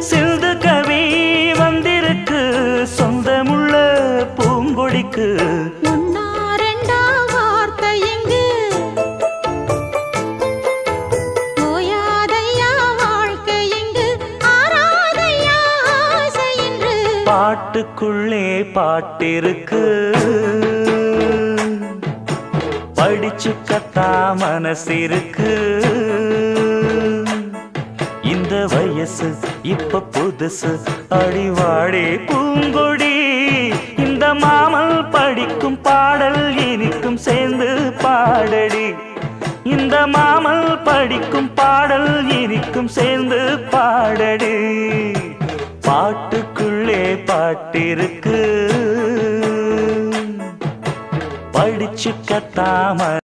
சிந்து கவி வந்திருக்கு சொந்தமுள்ள பூங்கொடிக்கு. பாட்டுக்குள்ளே பாட்டிருக்கு படிச்சுக்கத்தா மனசிருக்கு. இந்த வயசு இப்ப புதுசு அடிவாடி பூங்கொடி. இந்த மாமல் படிக்கும் பாடல் இனிக்கும் சேர்ந்து பாடடி. இந்த மாமல் படிக்கும் பாடல் இனிக்கும் சேர்ந்து பாடடி. பாட்டுக்குள்ளே பாட்டிருக்கு படிச்சுக்கத்தாம